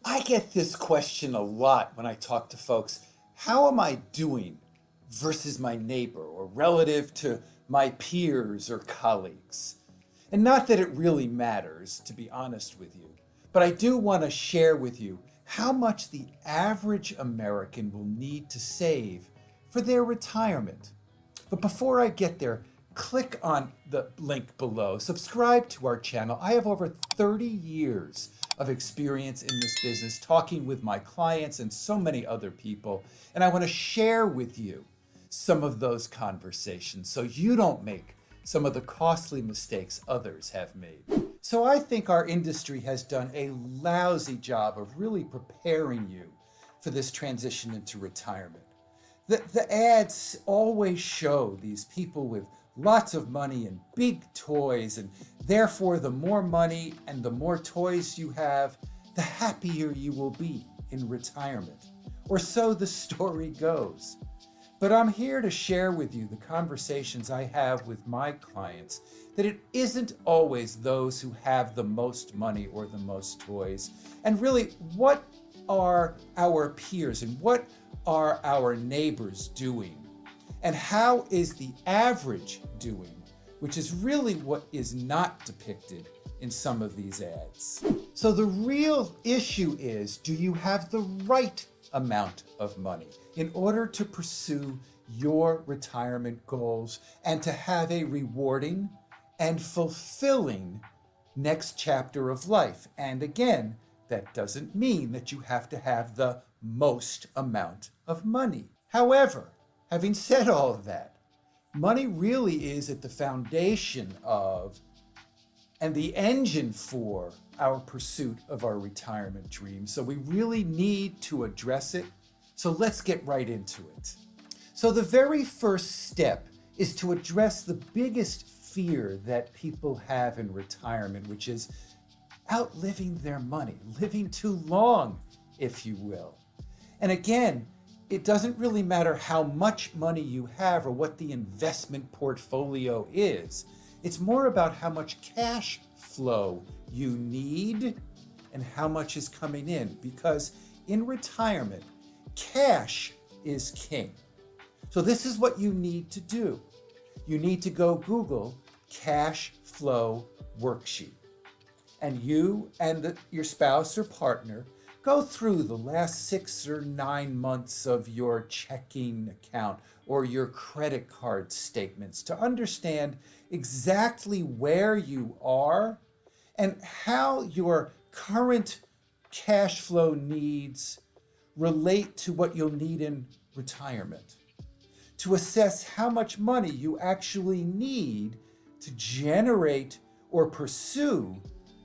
I get this question a lot when I talk to folks. How am I doing versus my neighbor or relative to my peers or colleagues? And not that it really matters, to be honest with you, but I do want to share with you how much the average American will need to save for their retirement. But before I get there, click on the link below. Subscribe to our channel. I have over 30 years of experience in this business, talking with my clients and so many other people. And I want to share with you some of those conversations so you don't make some of the costly mistakes others have made. So I think our industry has done a lousy job of really preparing you for this transition into retirement. The ads always show these people with lots of money and big toys, and therefore, the more money and the more toys you have, the happier you will be in retirement. Or so the story goes. But I'm here to share with you the conversations I have with my clients, that it isn't always those who have the most money or the most toys. And really, what are our peers and what are our neighbors doing? And how is the average doing? Which is really what is not depicted in some of these ads. So the real issue is, do you have the right amount of money in order to pursue your retirement goals and to have a rewarding and fulfilling next chapter of life? And again, that doesn't mean that you have to have the most amount of money. However, having said all of that, money really is at the foundation of and the engine for our pursuit of our retirement dreams. So we really need to address it. So let's get right into it. So the very first step is to address the biggest fear that people have in retirement, which is outliving their money, living too long, if you will. And again, it doesn't really matter how much money you have or what the investment portfolio is. It's more about how much cash flow you need and how much is coming in. Because in retirement, cash is king. So this is what you need to do. You need to go Google cash flow worksheet. And you and your spouse or partner go through the last 6 or 9 months of your checking account or your credit card statements to understand exactly where you are and how your current cash flow needs relate to what you'll need in retirement, to assess how much money you actually need to generate or pursue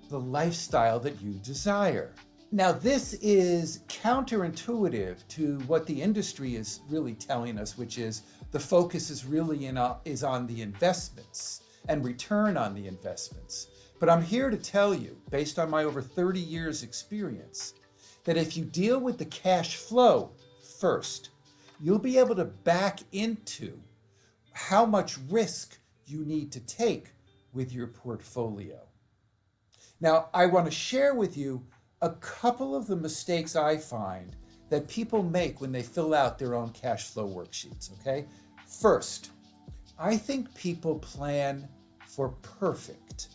the lifestyle that you desire. Now, this is counterintuitive to what the industry is really telling us, which is the focus is really is on the investments and return on the investments. But I'm here to tell you, based on my over 30 years experience, that if you deal with the cash flow first, you'll be able to back into how much risk you need to take with your portfolio. Now, I want to share with you a couple of the mistakes I find that people make when they fill out their own cash flow worksheets, okay? First, I think people plan for perfect.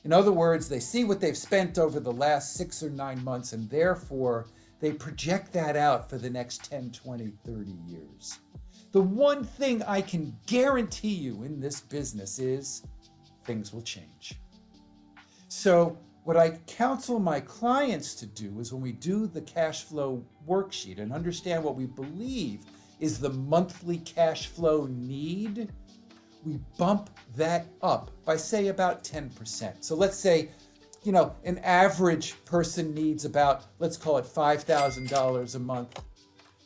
In other words, they see what they've spent over the last 6 or 9 months, and therefore they project that out for the next 10, 20, 30 years. The one thing I can guarantee you in this business is things will change. So what I counsel my clients to do is when we do the cash flow worksheet and understand what we believe is the monthly cash flow need, we bump that up by, say, about 10%. So let's say, an average person needs about, let's call it $5,000 a month.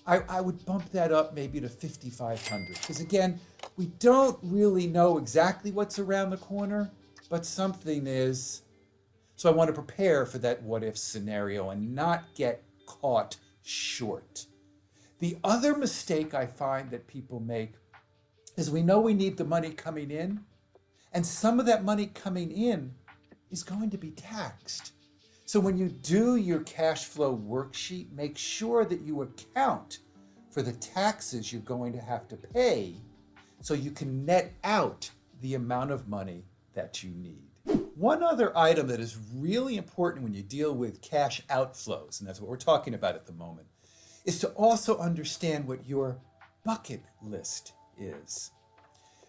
I would bump that up maybe to $5,500. Because again, we don't really know exactly what's around the corner, but something is. So I want to prepare for that what if scenario and not get caught short. The other mistake I find that people make is we know we need the money coming in, and some of that money coming in is going to be taxed. So when you do your cash flow worksheet, make sure that you account for the taxes you're going to have to pay so you can net out the amount of money that you need. One other item that is really important when you deal with cash outflows, and that's what we're talking about at the moment, is to also understand what your bucket list is.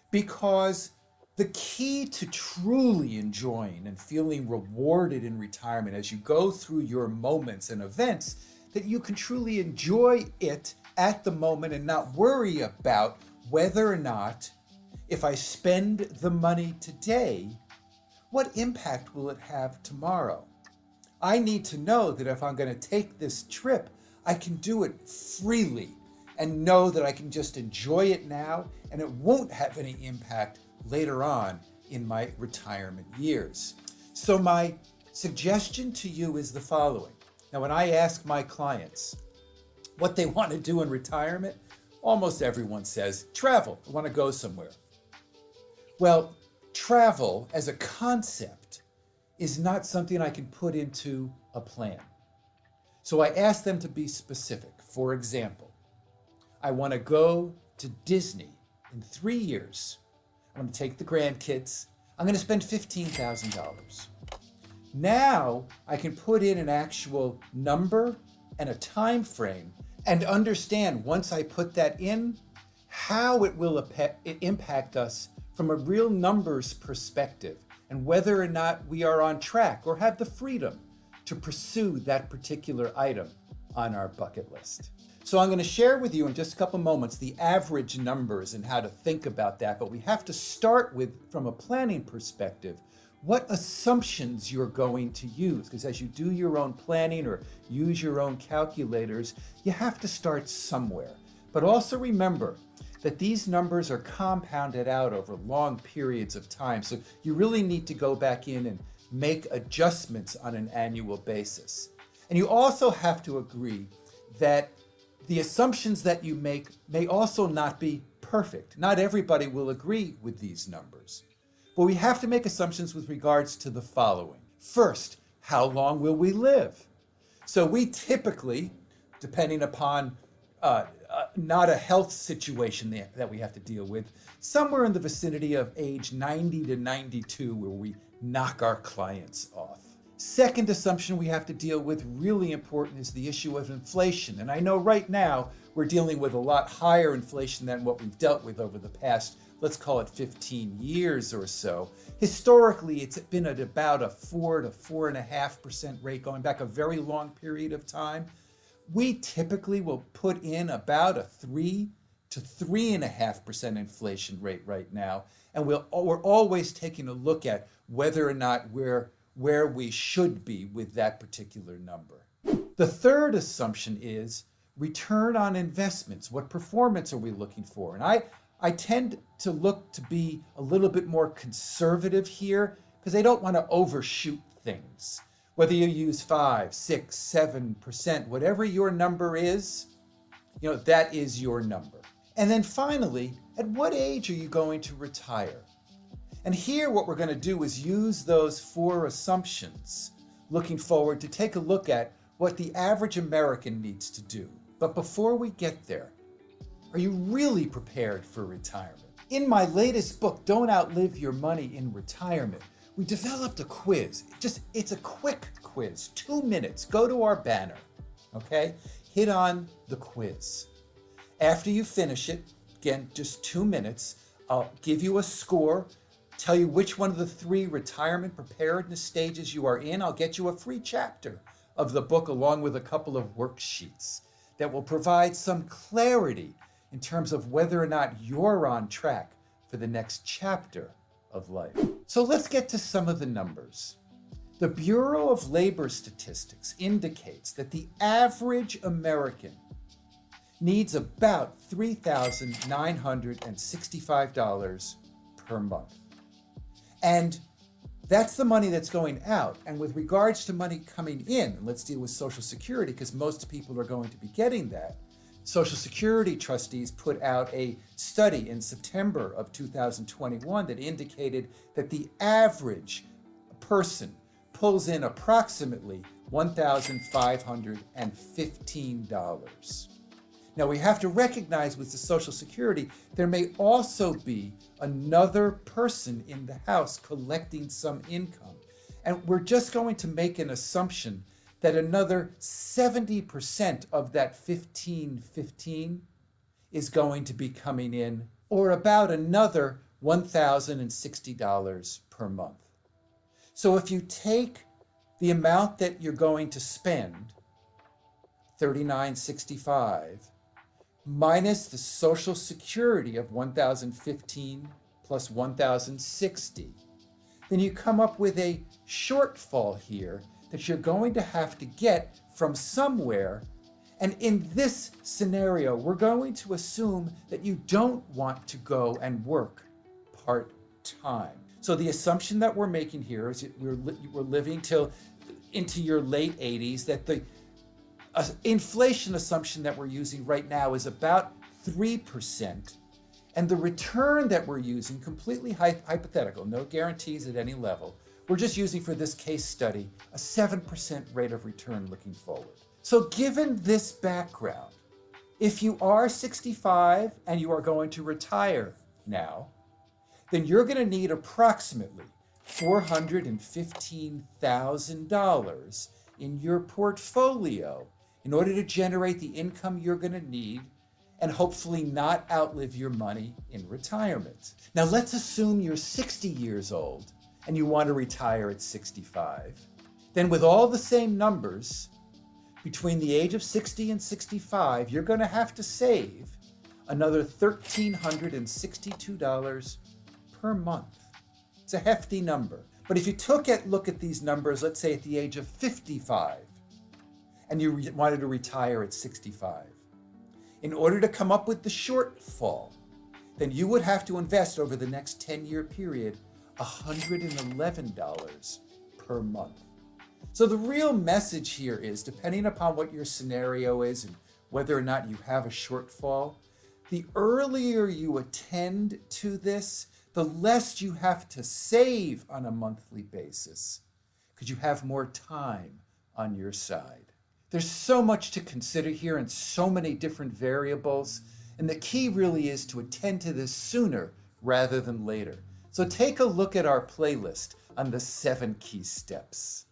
Because the key to truly enjoying and feeling rewarded in retirement as you go through your moments and events, that you can truly enjoy it at the moment and not worry about whether or not, if I spend the money today, what impact will it have tomorrow? I need to know that if I'm going to take this trip, I can do it freely and know that I can just enjoy it now and it won't have any impact later on in my retirement years. So my suggestion to you is the following. Now, when I ask my clients what they want to do in retirement, almost everyone says, travel, I want to go somewhere. Well, travel as a concept is not something I can put into a plan. So I ask them to be specific. For example, I want to go to Disney in 3 years. I'm going to take the grandkids. I'm going to spend $15,000. Now I can put in an actual number and a time frame and understand once I put that in, how it will impact us from a real numbers perspective and whether or not we are on track or have the freedom to pursue that particular item on our bucket list. So I'm going to share with you in just a couple moments the average numbers and how to think about that, but we have to start with, from a planning perspective, what assumptions you're going to use, because as you do your own planning or use your own calculators, you have to start somewhere. But also remember that these numbers are compounded out over long periods of time, so you really need to go back in and make adjustments on an annual basis. And you also have to agree that the assumptions that you make may also not be perfect. Not everybody will agree with these numbers. But we have to make assumptions with regards to the following. First, how long will we live? So we typically, depending upon not a health situation that we have to deal with, somewhere in the vicinity of age 90 to 92 where we knock our clients off. Second assumption we have to deal with, really important, is the issue of inflation. And I know right now we're dealing with a lot higher inflation than what we've dealt with over the past, let's call it 15 years or so. Historically, it's been at about a 4 to 4.5% rate going back a very long period of time. We typically will put in about a 3 to 3.5% inflation rate right now. And we're always taking a look at whether or not we're where we should be with that particular number. The third assumption is return on investments. What performance are we looking for? And I tend to look to be a little bit more conservative here because I don't want to overshoot things. Whether you use 5, 6, 7%, whatever your number is, that is your number. And then finally, at what age are you going to retire? And here what we're going to do is use those 4 assumptions looking forward to take a look at what the average American needs to do. But before we get there, are you really prepared for retirement? In my latest book, Don't Outlive Your Money in Retirement, we developed a quiz. It's a quick quiz, 2 minutes. Go to our banner, okay? Hit on the quiz. After you finish it, again, just 2 minutes, I'll give you a score, tell you which one of the 3 retirement preparedness stages you are in. I'll get you a free chapter of the book along with a couple of worksheets that will provide some clarity in terms of whether or not you're on track for the next chapter of life. So let's get to some of the numbers. The Bureau of Labor Statistics indicates that the average American needs about $3,965 per month. And that's the money that's going out. And with regards to money coming in, let's deal with Social Security because most people are going to be getting that. Social Security trustees put out a study in September of 2021 that indicated that the average person pulls in approximately $1,515. Now we have to recognize with the Social Security, there may also be another person in the house collecting some income. And we're just going to make an assumption that another 70% of that 1515 is going to be coming in, or about another $1,060 per month. So if you take the amount that you're going to spend, $39.65, minus the Social Security of $1,015 plus $1,060, then you come up with a shortfall here that you're going to have to get from somewhere. And in this scenario, we're going to assume that you don't want to go and work part-time. So the assumption that we're making here is that we're living till into your late 80s, that the inflation assumption that we're using right now is about 3%. And the return that we're using, completely hypothetical, no guarantees at any level, we're just using for this case study a 7% rate of return looking forward. So given this background, if you are 65 and you are going to retire now, then you're going to need approximately $415,000 in your portfolio in order to generate the income you're going to need and hopefully not outlive your money in retirement. Now let's assume you're 60 years old and you want to retire at 65. Then with all the same numbers, between the age of 60 and 65, you're going to have to save another $1,362 per month. It's a hefty number. But if you look at these numbers, let's say at the age of 55, and you wanted to retire at 65, in order to come up with the shortfall, then you would have to invest over the next 10-year period $111 per month. So the real message here is, depending upon what your scenario is and whether or not you have a shortfall, the earlier you attend to this, the less you have to save on a monthly basis, because you have more time on your side. There's so much to consider here and so many different variables, and the key really is to attend to this sooner rather than later. So take a look at our playlist on the 7 key steps.